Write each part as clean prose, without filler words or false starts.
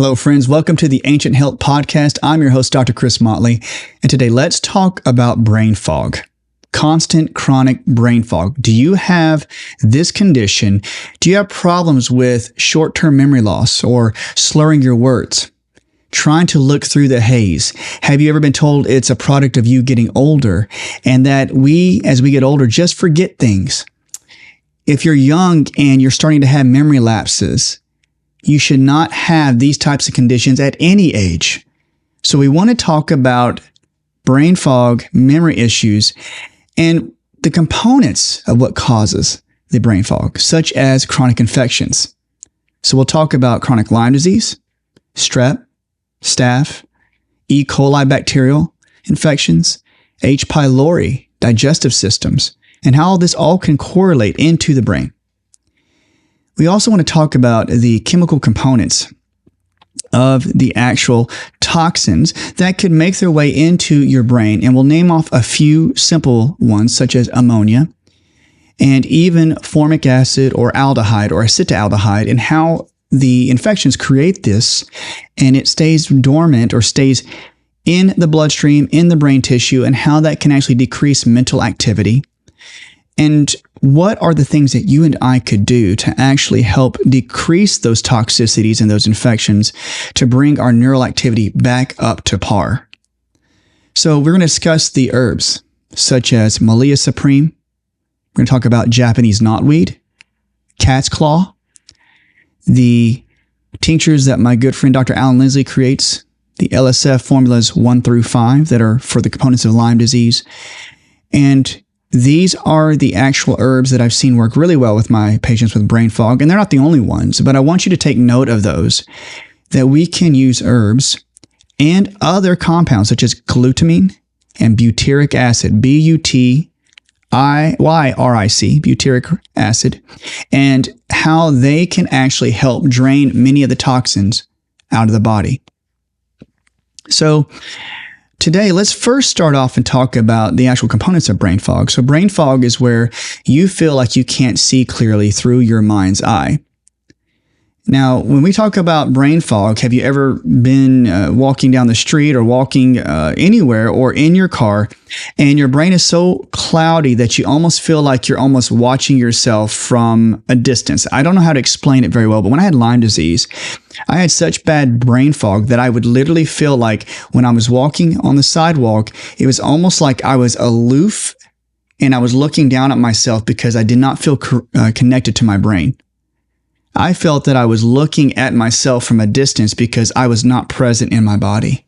Hello, friends. Welcome to the Ancient Health Podcast. I'm your host, Dr. Chris Motley, and today let's talk about brain fog. Constant chronic brain fog. Do you have this condition? Do you have problems with short-term memory loss or slurring your words? Trying to look through the haze? Have you ever been told it's a product of you getting older and that we, as we get older, just forget things? If you're young and you're starting to have memory lapses, you should not have these types of conditions at any age. So we want to talk about brain fog, memory issues, and the components of what causes the brain fog, such as chronic infections. So we'll talk about chronic Lyme disease, strep, staph, E. coli bacterial infections, H. pylori, digestive systems, and how this all can correlate into the brain. We also want to talk about the chemical components of the actual toxins that could make their way into your brain. And we'll name off a few simple ones, such as ammonia and even formic acid or aldehyde or acetaldehyde, and how the infections create this and it stays dormant or stays in the bloodstream, in the brain tissue, and how that can actually decrease mental activity. And what are the things that you and I could do to actually help decrease those toxicities and those infections to bring our neural activity back up to par? So we're going to discuss the herbs such as Malea supreme. We're going to talk about Japanese knotweed, cat's claw, the tinctures that my good friend Dr. Alan Lindsley creates, the LSF formulas 1 through 5 that are for the components of Lyme disease. And these are the actual herbs that I've seen work really well with my patients with brain fog, and they're not the only ones, but I want you to take note of those, that we can use herbs and other compounds such as glutamine and butyric acid, butyric, butyric acid, and how they can actually help drain many of the toxins out of the body. So today, let's first start off and talk about the actual components of brain fog. So brain fog is where you feel like you can't see clearly through your mind's eye. Now, when we talk about brain fog, have you ever been walking down the street or walking anywhere or in your car, and your brain is so cloudy that you almost feel like you're almost watching yourself from a distance? I don't know how to explain it very well, but when I had Lyme disease, I had such bad brain fog that I would literally feel like when I was walking on the sidewalk, it was almost like I was aloof and I was looking down at myself because I did not feel connected to my brain. I felt that I was looking at myself from a distance because I was not present in my body.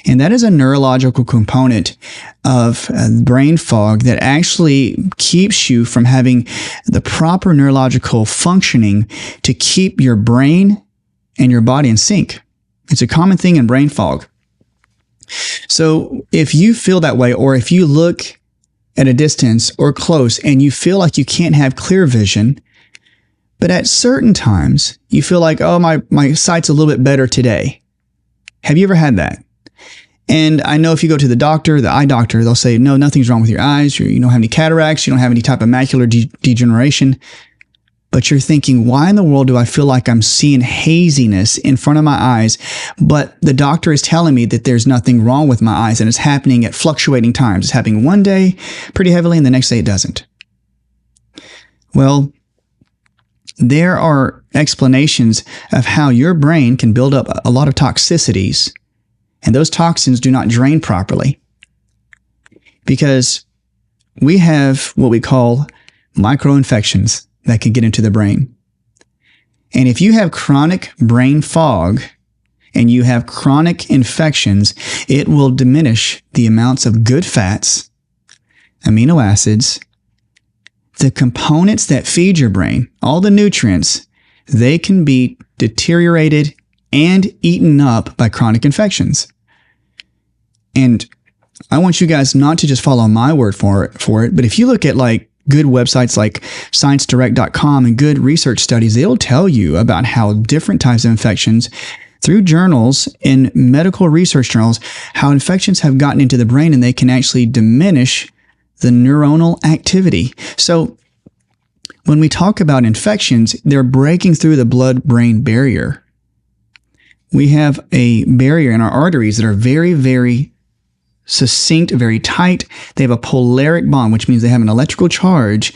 And that is a neurological component of brain fog that actually keeps you from having the proper neurological functioning to keep your brain and your body in sync. It's a common thing in brain fog. So if you feel that way, or if you look at a distance or close and you feel like you can't have clear vision, but at certain times, you feel like, oh, my sight's a little bit better today. Have you ever had that? And I know if you go to the doctor, the eye doctor, they'll say, no, nothing's wrong with your eyes. You don't have any cataracts. You don't have any type of macular degeneration. But you're thinking, why in the world do I feel like I'm seeing haziness in front of my eyes, but the doctor is telling me that there's nothing wrong with my eyes and it's happening at fluctuating times. It's happening one day pretty heavily and the next day it doesn't. Well, there are explanations of how your brain can build up a lot of toxicities, and those toxins do not drain properly because we have what we call microinfections that can get into the brain. And if you have chronic brain fog and you have chronic infections, it will diminish the amounts of good fats, amino acids, the components that feed your brain, all the nutrients, they can be deteriorated and eaten up by chronic infections. And I want you guys not to just follow my word for it, but if you look at like good websites like ScienceDirect.com and good research studies, they'll tell you about how different types of infections through journals in medical research journals, how infections have gotten into the brain and they can actually diminish the neuronal activity. So when we talk about infections, they're breaking through the blood-brain barrier. we have a barrier in our arteries that are very, very succinct, very tight. They have a polaric bond, which means they have an electrical charge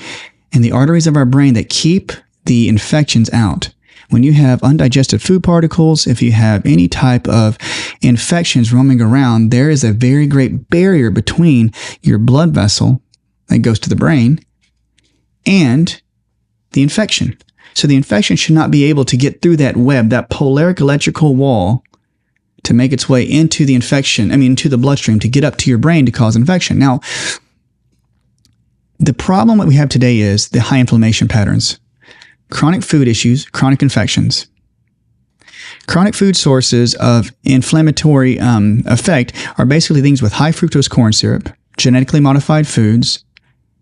in the arteries of our brain that keep the infections out. When you have undigested food particles, if you have any type of infections roaming around, there is a very great barrier between your blood vessel that goes to the brain and the infection. So the infection should not be able to get through that web, that polaric electrical wall, to make its way into the into the bloodstream, to get up to your brain to cause infection. Now, the problem that we have today is the high inflammation patterns, chronic food issues, chronic infections. Chronic food sources of inflammatory effect are basically things with high fructose corn syrup, genetically modified foods,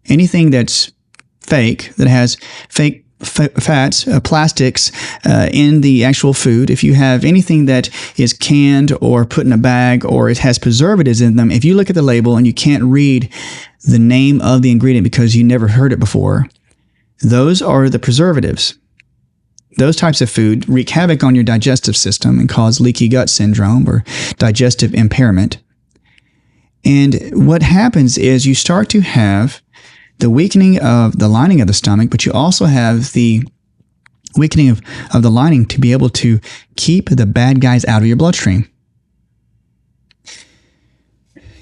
anything that's fake, that has fake fats, plastics in the actual food. If you have anything that is canned or put in a bag or it has preservatives in them, if you look at the label and you can't read the name of the ingredient because you never heard it before, those are the preservatives. Those types of food wreak havoc on your digestive system and cause leaky gut syndrome or digestive impairment. And what happens is you start to have the weakening of the lining of the stomach, but you also have the weakening of the lining to be able to keep the bad guys out of your bloodstream.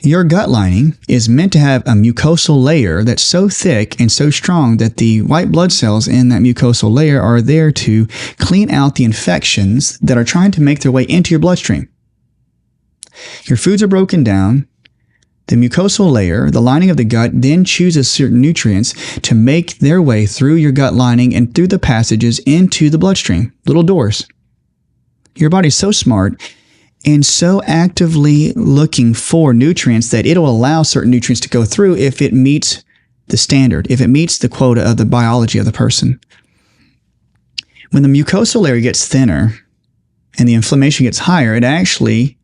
Your gut lining is meant to have a mucosal layer that's so thick and so strong that the white blood cells in that mucosal layer are there to clean out the infections that are trying to make their way into your bloodstream. Your foods are broken down. The mucosal layer, the lining of the gut, then chooses certain nutrients to make their way through your gut lining and through the passages into the bloodstream, little doors. Your body's so smart and so actively looking for nutrients that it'll allow certain nutrients to go through if it meets the standard, if it meets the quota of the biology of the person. When the mucosal layer gets thinner and the inflammation gets higher, it actually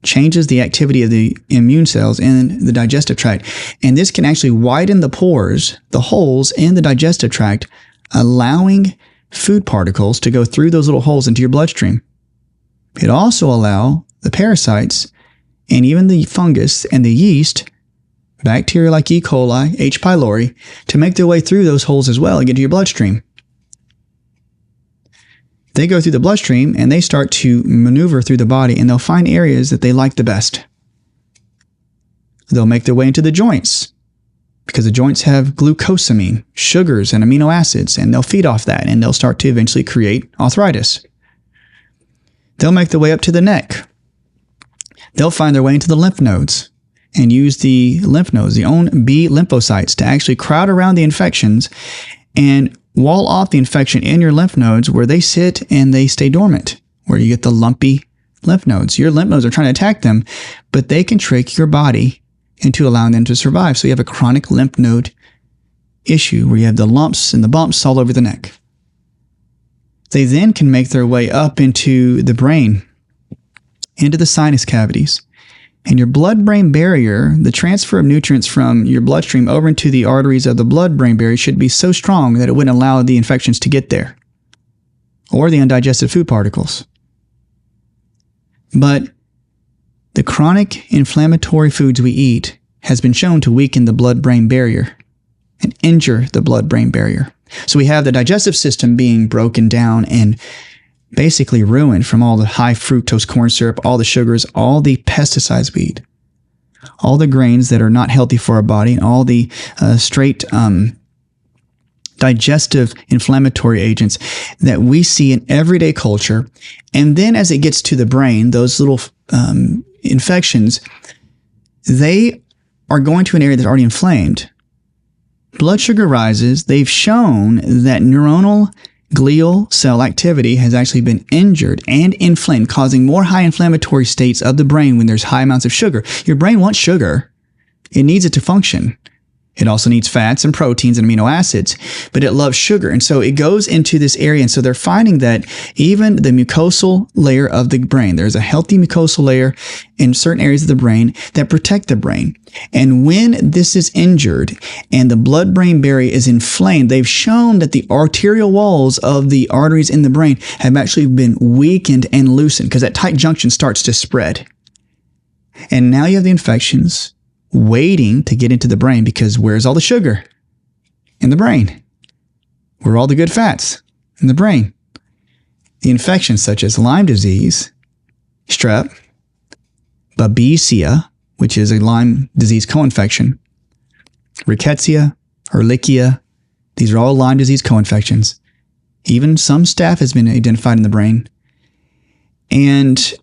changes the activity of the immune cells in the digestive tract. And this can actually widen the pores, the holes in the digestive tract, allowing food particles to go through those little holes into your bloodstream. It also allows the parasites and even the fungus and the yeast, bacteria like E. coli, H. pylori, to make their way through those holes as well and get to your bloodstream. They go through the bloodstream and they start to maneuver through the body, and they'll find areas that they like the best. They'll make their way into the joints because the joints have glucosamine, sugars, and amino acids, and they'll feed off that, and they'll start to eventually create arthritis. They'll make their way up to the neck. They'll find their way into the lymph nodes and use the lymph nodes, the own B lymphocytes, to actually crowd around the infections and wall off the infection in your lymph nodes where they sit and they stay dormant, where you get the lumpy lymph nodes. Your lymph nodes are trying to attack them, but they can trick your body into allowing them to survive. So you have a chronic lymph node issue where you have the lumps and the bumps all over the neck. They then can make their way up into the brain, into the sinus cavities. And your blood-brain barrier, the transfer of nutrients from your bloodstream over into the arteries of the blood-brain barrier, should be so strong that it wouldn't allow the infections to get there, or the undigested food particles. But the chronic inflammatory foods we eat has been shown to weaken the blood-brain barrier and injure the blood-brain barrier. So we have the digestive system being broken down and basically ruined from all the high fructose corn syrup, all the sugars, all the pesticides we eat, all the grains that are not healthy for our body, and all the straight digestive inflammatory agents that we see in everyday culture. And then as it gets to the brain, those little infections, they are going to an area that's already inflamed. Blood sugar rises. They've shown that neuronal glial cell activity has actually been injured and inflamed, causing more high inflammatory states of the brain when there's high amounts of sugar. Your brain wants sugar. It needs it to function. It also needs fats and proteins and amino acids, but it loves sugar. And so it goes into this area. And so they're finding that even the mucosal layer of the brain, there's a healthy mucosal layer in certain areas of the brain that protect the brain. And when this is injured and the blood-brain barrier is inflamed, they've shown that the arterial walls of the arteries in the brain have actually been weakened and loosened because that tight junction starts to spread. And now you have the infections waiting to get into the brain because where's all the sugar? In the brain. Where are all the good fats? In the brain. The infections such as Lyme disease, strep, babesia, which is a Lyme disease co-infection, rickettsia, Ehrlichia, these are all Lyme disease co-infections. Even some staph has been identified in the brain. And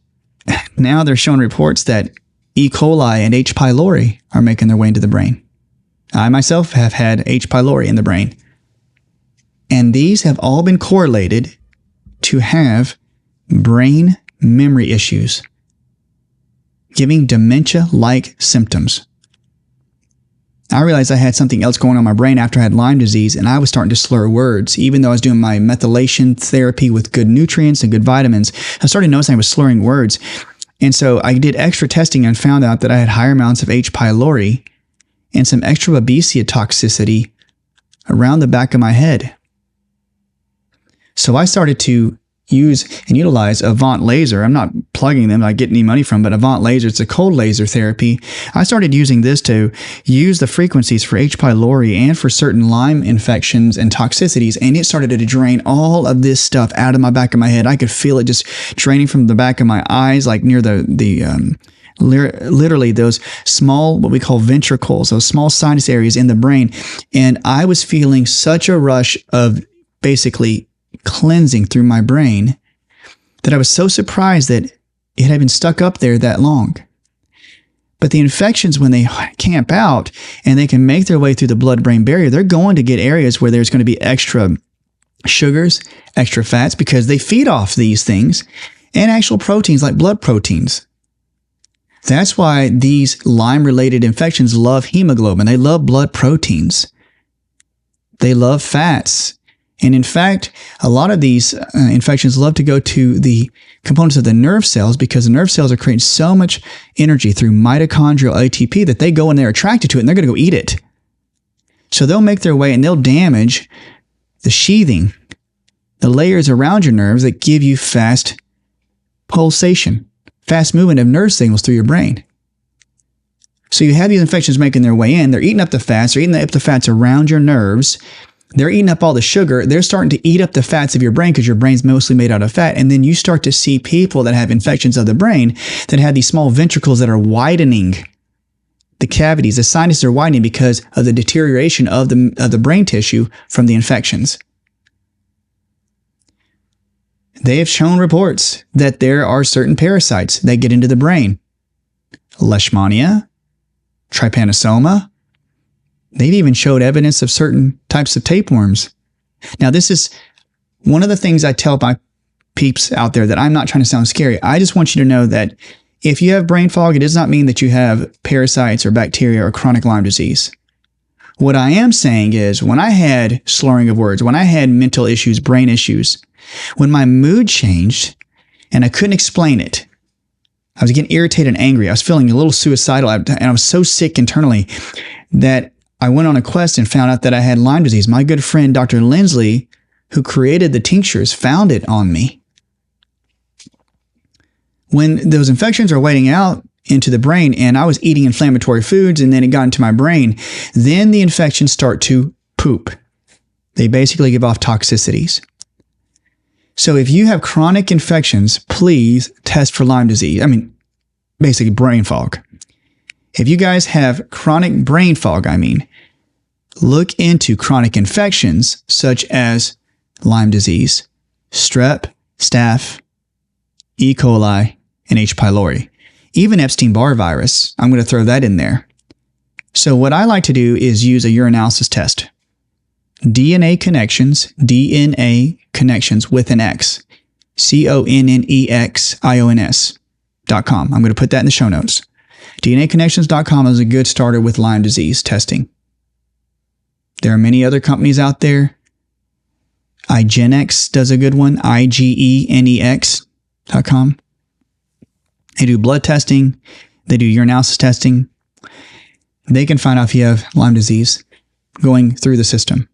now they're showing reports that E. coli and H. pylori are making their way into the brain. I myself have had H. pylori in the brain. And these have all been correlated to have brain memory issues, giving dementia-like symptoms. I realized I had something else going on in my brain after I had Lyme disease, and I was starting to slur words. Even though I was doing my methylation therapy with good nutrients and good vitamins, I started noticing I was slurring words. And so I did extra testing and found out that I had higher amounts of H. pylori and some extra babesia toxicity around the back of my head. So I started to use and utilize Avant laser. I'm not plugging them, I get any money from, but Avant laser, it's a cold laser therapy. I started using this to use the frequencies for H. pylori and for certain Lyme infections and toxicities, and it started to drain all of this stuff out of my back of my head. I could feel it just draining from the back of my eyes, like near literally those small, what we call ventricles, those small sinus areas in the brain. And I was feeling such a rush of basically cleansing through my brain that I was so surprised that it had been stuck up there that long. But the infections, when they camp out and they can make their way through the blood-brain barrier, they're going to get areas where there's going to be extra sugars, extra fats, because they feed off these things, and actual proteins like blood proteins. That's why these Lyme-related infections love hemoglobin. They love blood proteins. They love fats. And in fact, a lot of these infections love to go to the components of the nerve cells because the nerve cells are creating so much energy through mitochondrial ATP that they go and they're attracted to it and they're going to go eat it. So they'll make their way and they'll damage the sheathing, the layers around your nerves that give you fast pulsation, fast movement of nerve signals through your brain. So you have these infections making their way in. They're eating up the fats. They're eating up the fats around your nerves. They're eating up all the sugar. They're starting to eat up the fats of your brain because your brain's mostly made out of fat. And then you start to see people that have infections of the brain that have these small ventricles that are widening. The cavities, the sinuses are widening because of the deterioration of the brain tissue from the infections. They have shown reports that there are certain parasites that get into the brain. Leishmania, trypanosoma. They've even showed evidence of certain types of tapeworms. Now, this is one of the things I tell my peeps out there that I'm not trying to sound scary. I just want you to know that if you have brain fog, it does not mean that you have parasites or bacteria or chronic Lyme disease. What I am saying is when I had slurring of words, when I had mental issues, brain issues, when my mood changed and I couldn't explain it, I was getting irritated and angry. I was feeling a little suicidal and I was so sick internally that I went on a quest and found out that I had Lyme disease. My good friend, Dr. Lindsley, who created the tinctures, found it on me. When those infections are wading out into the brain and I was eating inflammatory foods and then it got into my brain, then the infections start to poop. They basically give off toxicities. So if you have chronic infections, please test for Lyme disease. Basically brain fog. If you guys have chronic brain fog, look into chronic infections such as Lyme disease, strep, staph, E. coli, and H. pylori. Even Epstein-Barr virus, I'm going to throw that in there. So what I like to do is use a urinalysis test. DNA connections with an X. CONNEXIONS.com. I'm going to put that in the show notes. DNAconnections.com is a good starter with Lyme disease testing. There are many other companies out there. IGeneX does a good one, IGENEX.com. They do blood testing. They do urinalysis testing. They can find out if you have Lyme disease going through the system.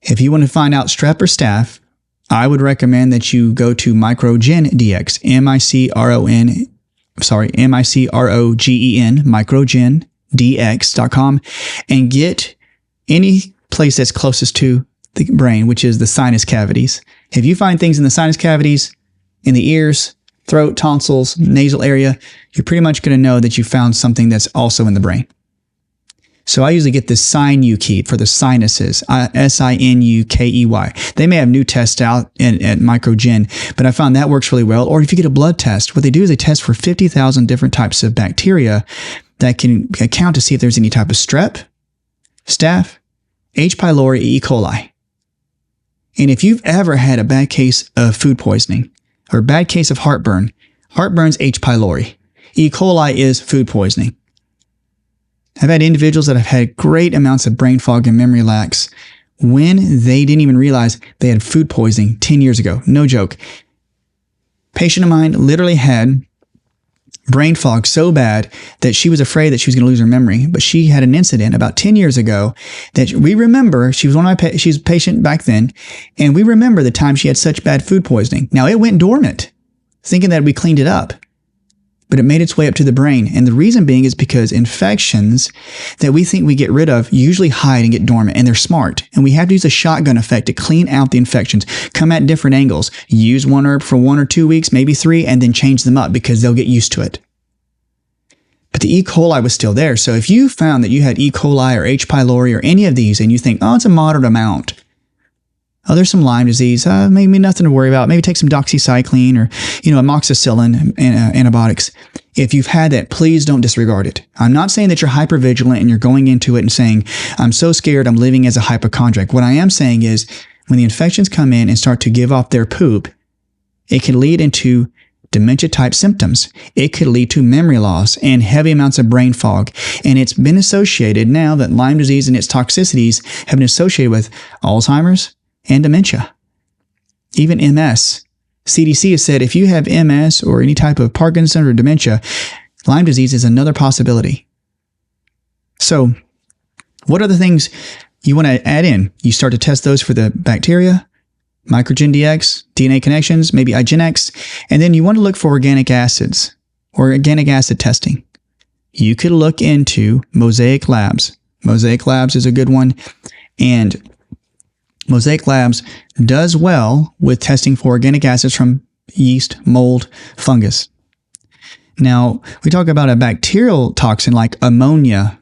If you want to find out strep or staph, I would recommend that you go to Microgen DX, MICROGEN, microgendx.com, and get any place that's closest to the brain, which is the sinus cavities. If you find things in the sinus cavities, in the ears, throat, tonsils, nasal area, you're pretty much going to know that you found something that's also in the brain. So I usually get this SinuKey for the sinuses, SINUKEY. They may have new tests out at Microgen, but I found that works really well. Or if you get a blood test, what they do is they test for 50,000 different types of bacteria that can count to see if there's any type of strep, staph, H. pylori, E. coli. And if you've ever had a bad case of food poisoning or a bad case of heartburn, heartburn's H. pylori. E. coli is food poisoning. I've had individuals that have had great amounts of brain fog and memory lapse when they didn't even realize they had food poisoning 10 years ago. No joke. Patient of mine literally had brain fog so bad that she was afraid that she was going to lose her memory. But she had an incident about 10 years ago that we remember. She was she's a patient back then. And we remember the time she had such bad food poisoning. Now it went dormant, thinking that we cleaned it up. But it made its way up to the brain. And the reason being is because infections that we think we get rid of usually hide and get dormant, and they're smart. And we have to use a shotgun effect to clean out the infections, come at different angles, use one herb for 1 or 2 weeks, maybe 3, and then change them up because they'll get used to it. But the E. coli was still there. So if you found that you had E. coli or H. pylori or any of these, and you think, oh, it's a moderate amount. Oh, there's some Lyme disease. Maybe nothing to worry about. Maybe take some doxycycline or, amoxicillin antibiotics. If you've had that, please don't disregard it. I'm not saying that you're hypervigilant and you're going into it and saying, I'm so scared I'm living as a hypochondriac. What I am saying is when the infections come in and start to give off their poop, it can lead into dementia-type symptoms. It could lead to memory loss and heavy amounts of brain fog. And it's been associated now that Lyme disease and its toxicities have been associated with Alzheimer's and dementia, even MS. CDC has said if you have MS or any type of Parkinson or dementia, Lyme disease is another possibility. So what are the things you want to add in? You start to test those for the bacteria, Microgen DX, DNA connections, maybe IGeneX, and then you want to look for organic acids or organic acid testing. You could look into Mosaic Labs. Mosaic Labs is a good one, and Mosaic Labs does well with testing for organic acids from yeast, mold, fungus. Now, we talk about a bacterial toxin like ammonia.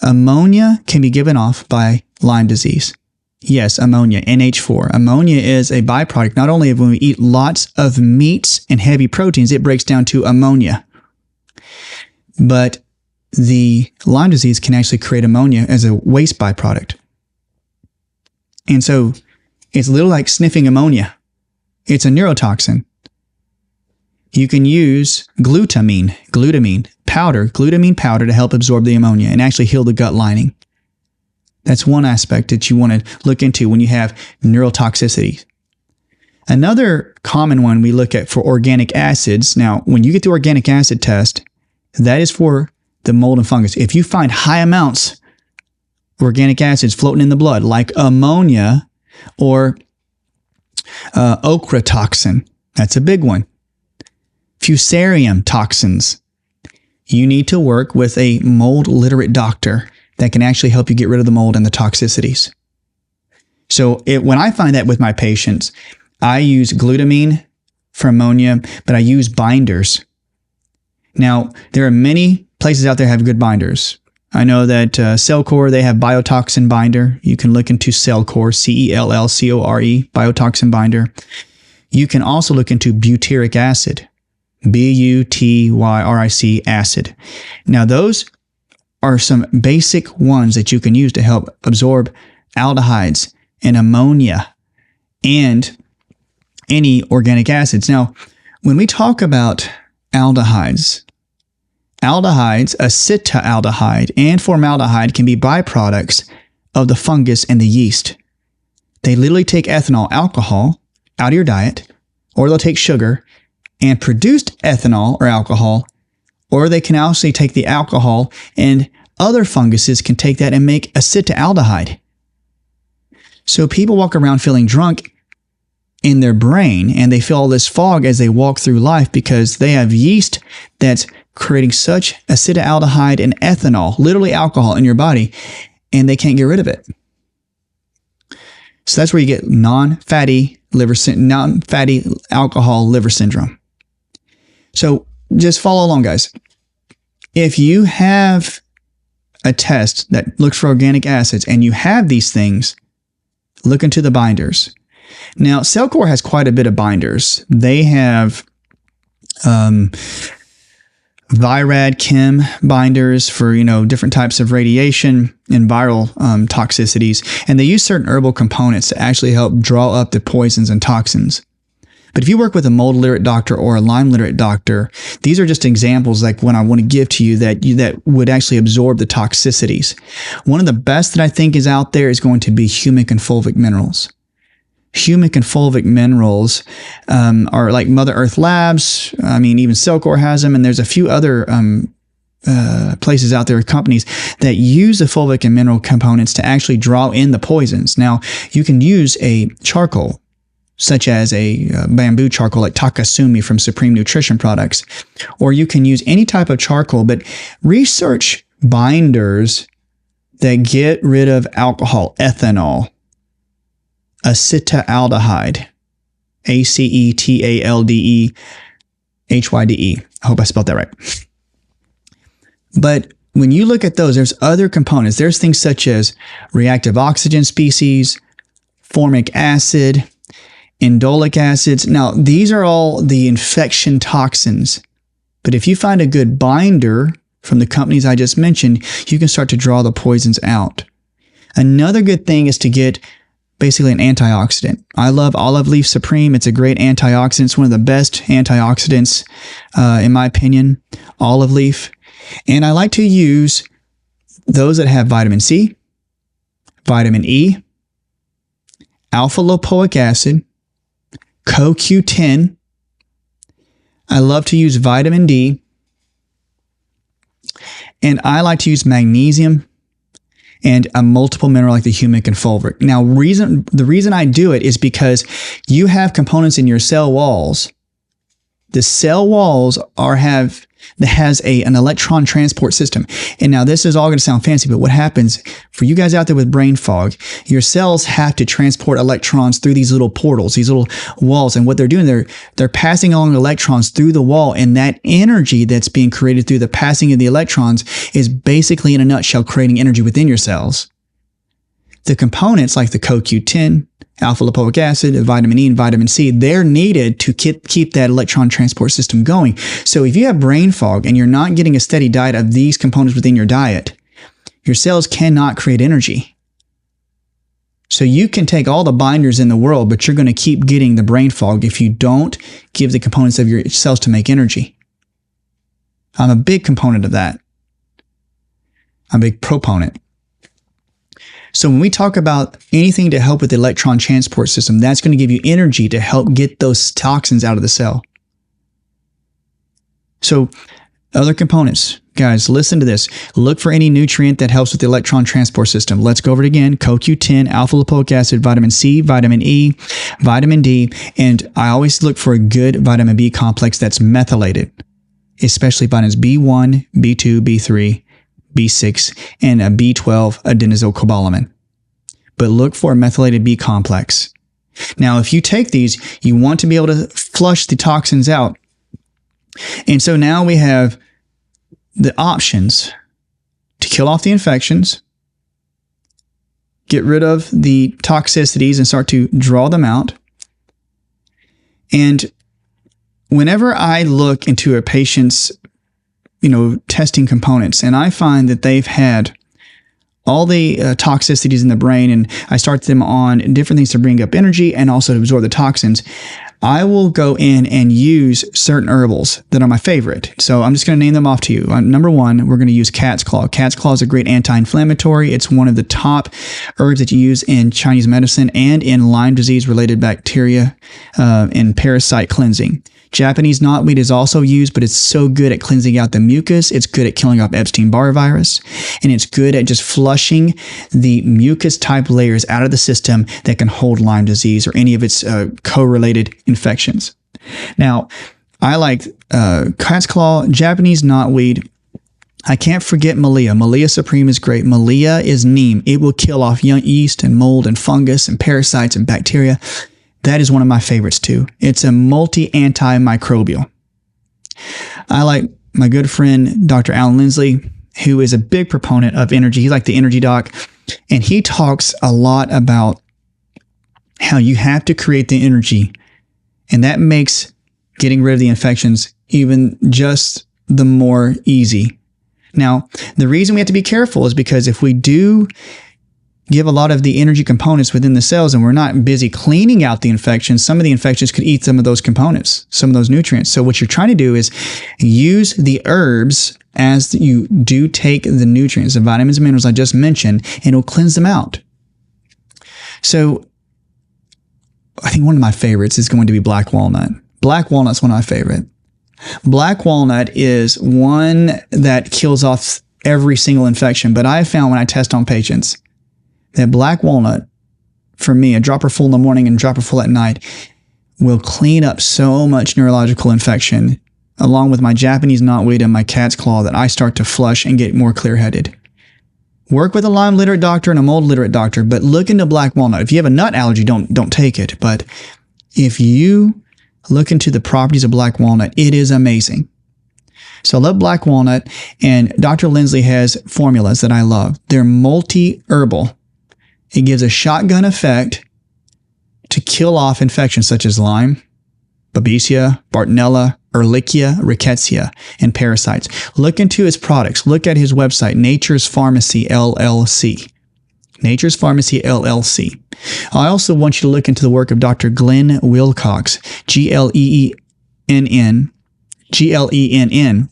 Ammonia can be given off by Lyme disease. Yes, ammonia, NH4. Ammonia is a byproduct not only of when we eat lots of meats and heavy proteins, it breaks down to ammonia. But the Lyme disease can actually create ammonia as a waste byproduct. And so it's a little like sniffing ammonia. It's a neurotoxin. You can use glutamine powder to help absorb the ammonia and actually heal the gut lining. That's one aspect that you want to look into when you have neurotoxicity. Another common one we look at for organic acids. Now, when you get the organic acid test, that is for the mold and fungus. If you find high amounts organic acids floating in the blood, like ammonia or ochratoxin. That's a big one. Fusarium toxins. You need to work with a mold-literate doctor that can actually help you get rid of the mold and the toxicities. So when I find that with my patients, I use glutamine for ammonia, but I use binders. Now, there are many places out there that have good binders. I know that Cellcore, they have biotoxin binder. You can look into Cellcore, CELLCORE, biotoxin binder. You can also look into butyric acid, BUTYRIC acid. Now, those are some basic ones that you can use to help absorb aldehydes and ammonia and any organic acids. Now, when we talk about aldehydes, acetaldehyde and formaldehyde can be byproducts of the fungus and the yeast. They literally take ethanol, alcohol, out of your diet, or they'll take sugar and produce ethanol or alcohol, or they can also take the alcohol and other funguses can take that and make acetaldehyde. So people walk around feeling drunk in their brain and they feel all this fog as they walk through life because they have yeast that's creating such acetaldehyde and ethanol, literally alcohol in your body, and they can't get rid of it. So that's where you get non-fatty alcohol liver syndrome. So just follow along, guys. If you have a test that looks for organic acids and you have these things, look into the binders. Now, Cellcore has quite a bit of binders. They have Virad Chem binders for, different types of radiation and viral toxicities. And they use certain herbal components to actually help draw up the poisons and toxins. But if you work with a mold literate doctor or a Lyme literate doctor, these are just examples like what I want to give to you that would actually absorb the toxicities. One of the best that I think is out there is going to be humic and fulvic minerals. Humic and fulvic minerals are like Mother Earth Labs. I mean, even Cellcore has them, and there's a few other places out there, companies that use the fulvic and mineral components to actually draw in the poisons. Now, you can use a charcoal, such as a bamboo charcoal like Takasumi from Supreme Nutrition Products, or you can use any type of charcoal, but research binders that get rid of alcohol, ethanol, acetaldehyde, acetaldehyde. I hope I spelled that right. But when you look at those, there's other components. There's things such as reactive oxygen species, formic acid, indolic acids. Now, these are all the infection toxins. But if you find a good binder from the companies I just mentioned, you can start to draw the poisons out. Another good thing is to get basically an antioxidant. I love Olive Leaf Supreme. It's a great antioxidant. It's one of the best antioxidants, in my opinion, olive leaf. And I like to use those that have vitamin C, vitamin E, alpha lipoic acid, CoQ10. I love to use vitamin D. And I like to use magnesium and a multiple mineral like the humic and fulvic. Now, the reason I do it is because you have components in your cell walls. The cell walls has an electron transport system. And now this is all going to sound fancy, but what happens for you guys out there with brain fog, your cells have to transport electrons through these little portals, these little walls. And what they're doing, they're passing along electrons through the wall. And that energy that's being created through the passing of the electrons is basically, in a nutshell, creating energy within your cells. The components like the CoQ10, alpha lipoic acid, vitamin E, and vitamin C, they're needed to keep that electron transport system going. So if you have brain fog and you're not getting a steady diet of these components within your diet, your cells cannot create energy. So you can take all the binders in the world, but you're going to keep getting the brain fog if you don't give the components of your cells to make energy. I'm a big component of that. I'm a big proponent. So when we talk about anything to help with the electron transport system, that's going to give you energy to help get those toxins out of the cell. So other components, guys, listen to this. Look for any nutrient that helps with the electron transport system. Let's go over it again. CoQ10, alpha lipoic acid, vitamin C, vitamin E, vitamin D, and I always look for a good vitamin B complex that's methylated, especially vitamins B1, B2, B3, B6, and a B12 adenosylcobalamin. But look for a methylated B complex. Now, if you take these, you want to be able to flush the toxins out. And so now we have the options to kill off the infections, get rid of the toxicities and start to draw them out. And whenever I look into a patient's testing components, and I find that they've had all the toxicities in the brain, and I start them on different things to bring up energy and also to absorb the toxins, I will go in and use certain herbals that are my favorite. So I'm just going to name them off to you. Number one, we're going to use cat's claw. Cat's claw is a great anti-inflammatory. It's one of the top herbs that you use in Chinese medicine and in Lyme disease-related bacteria and parasite cleansing. Japanese knotweed is also used, but it's so good at cleansing out the mucus. It's good at killing off Epstein-Barr virus, and it's good at just flushing the mucus-type layers out of the system that can hold Lyme disease or any of its correlated infections. Now, I like cat's claw, Japanese knotweed. I can't forget Malia. Malia Supreme is great. Malia is neem. It will kill off young yeast and mold and fungus and parasites and bacteria. That is one of my favorites too. It's a multi-antimicrobial. I like my good friend, Dr. Alan Lindsley, who is a big proponent of energy. He's like the energy doc. And he talks a lot about how you have to create the energy. And that makes getting rid of the infections even just the more easy. Now, the reason we have to be careful is because if we do give a lot of the energy components within the cells and we're not busy cleaning out the infections, some of the infections could eat some of those components, some of those nutrients. So what you're trying to do is use the herbs as you do take the nutrients, the vitamins and minerals I just mentioned, and it'll cleanse them out. So I think one of my favorites is going to be black walnut. Black walnut's one of my favorite. Black walnut is one that kills off every single infection, but I have found when I test on patients that black walnut, for me, a dropper full in the morning and a dropper full at night, will clean up so much neurological infection, along with my Japanese knotweed and my cat's claw, that I start to flush and get more clear-headed. Work with a Lyme literate doctor and a mold literate doctor, but look into black walnut. If you have a nut allergy, don't take it. But if you look into the properties of black walnut, it is amazing. So I love black walnut, and Dr. Lindsley has formulas that I love. They're multi-herbal. It gives a shotgun effect to kill off infections such as Lyme, Babesia, Bartonella, Ehrlichia, Rickettsia, and parasites. Look into his products. Look at his website, Nature's Pharmacy, LLC. Nature's Pharmacy, LLC. I also want you to look into the work of Dr. Glenn Wilcox, Glenn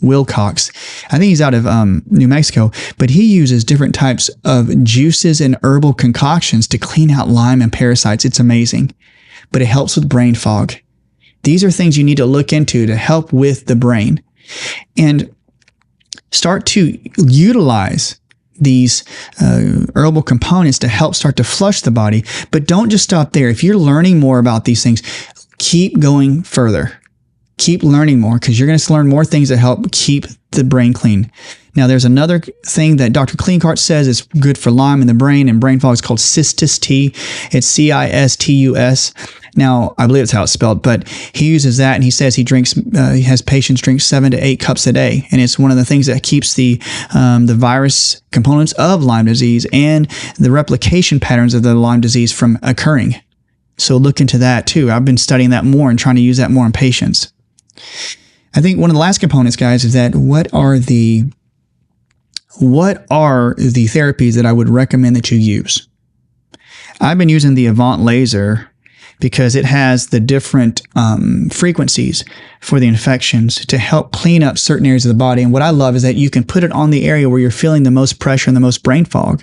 Wilcox. I think he's out of New Mexico, but he uses different types of juices and herbal concoctions to clean out Lyme and parasites. It's amazing, but it helps with brain fog. These are things you need to look into to help with the brain and start to utilize these herbal components to help start to flush the body. But don't just stop there. If you're learning more about these things, keep going further. Keep learning more, because you're going to learn more things that help keep the brain clean. Now, there's another thing that Dr. Cleancart says is good for Lyme in the brain and brain fog. It's called Cistus T. It's Cistus. Now, I believe it's how it's spelled, but he uses that, and he says he has patients drink 7 to 8 cups a day, and it's one of the things that keeps the virus components of Lyme disease and the replication patterns of the Lyme disease from occurring. So look into that too. I've been studying that more and trying to use that more in patients. I think one of the last components, guys, is that what are the therapies that I would recommend that you use? I've been using the Avant laser because it has the different frequencies for the infections to help clean up certain areas of the body. And what I love is that you can put it on the area where you're feeling the most pressure and the most brain fog.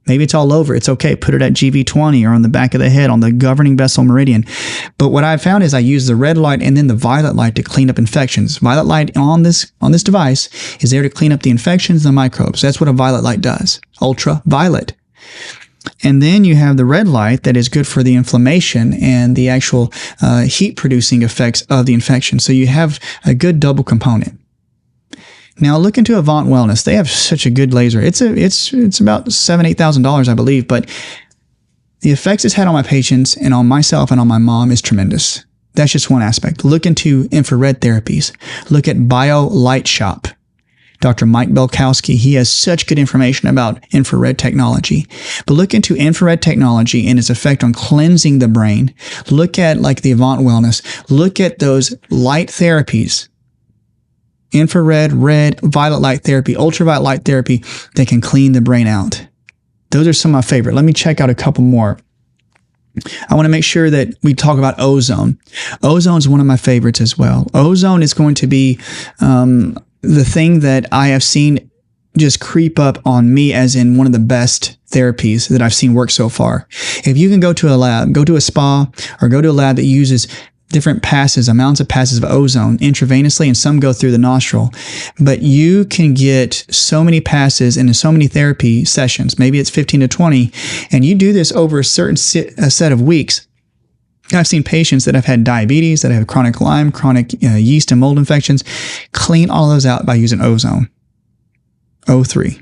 Maybe it's all over. It's okay. Put it at GV20 or on the back of the head on the governing vessel meridian. But what I've found is I use the red light and then the violet light to clean up infections. Violet light on this device is there to clean up the infections and the microbes. That's what a violet light does. Ultraviolet. And then you have the red light that is good for the inflammation and the actual heat-producing effects of the infection. So you have a good double component. Now look into Avant Wellness. They have such a good laser. It's about $7,000-$8,000, I believe, but the effects it's had on my patients and on myself and on my mom is tremendous. That's just one aspect. Look into infrared therapies. Look at BioLight Shop. Dr. Mike Belkowski, he has such good information about infrared technology. But look into infrared technology and its effect on cleansing the brain. Look at like the Avant Wellness. Look at those light therapies. Infrared, red, violet light therapy, ultraviolet light therapy that can clean the brain out. Those are some of my favorite. Let me check out a couple more. I want to make sure that we talk about ozone. Ozone is one of my favorites as well. Ozone is going to be the thing that I have seen just creep up on me as in one of the best therapies that I've seen work so far. If you can go to a lab, go to a spa, or go to a lab that uses different amounts of passes of ozone intravenously, and some go through the nostril. But you can get so many passes in so many therapy sessions, maybe it's 15 to 20, and you do this over a certain set of weeks. I've seen patients that have had diabetes, that have chronic Lyme, chronic yeast and mold infections, clean all those out by using ozone, O3.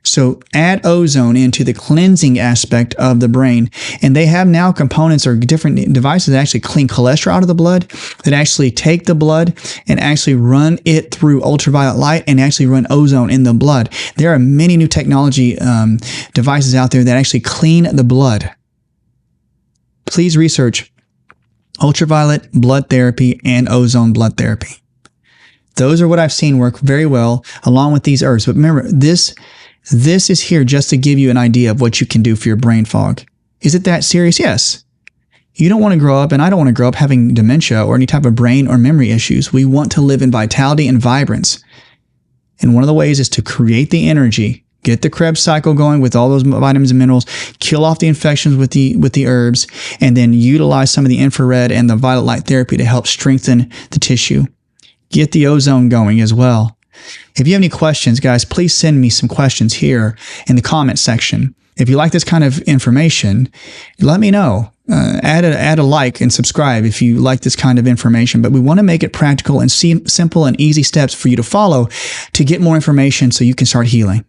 So add ozone into the cleansing aspect of the brain. And they have now components or different devices that actually clean cholesterol out of the blood, that actually take the blood and actually run it through ultraviolet light and actually run ozone in the blood. There are many new technology devices out there that actually clean the blood. Please research ultraviolet blood therapy and ozone blood therapy. Those are what I've seen work very well along with these herbs. But remember, this is here just to give you an idea of what you can do for your brain fog. Is it that serious? Yes. You don't want to grow up, and I don't want to grow up having dementia or any type of brain or memory issues. We want to live in vitality and vibrance. And one of the ways is to create the energy, get the Krebs cycle going with all those vitamins and minerals, kill off the infections with the herbs, and then utilize some of the infrared and the violet light therapy to help strengthen the tissue. Get the ozone going as well. If you have any questions, guys, please send me some questions here in the comment section. If you like this kind of information, let me know. Add a like and subscribe if you like this kind of information. But we want to make it practical and simple and easy steps for you to follow to get more information so you can start healing.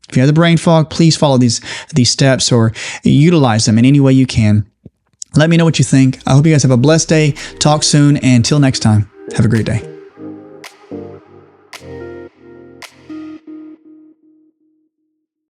If you have the brain fog, please follow these steps or utilize them in any way you can. Let me know what you think. I hope you guys have a blessed day. Talk soon, and until next time, have a great day.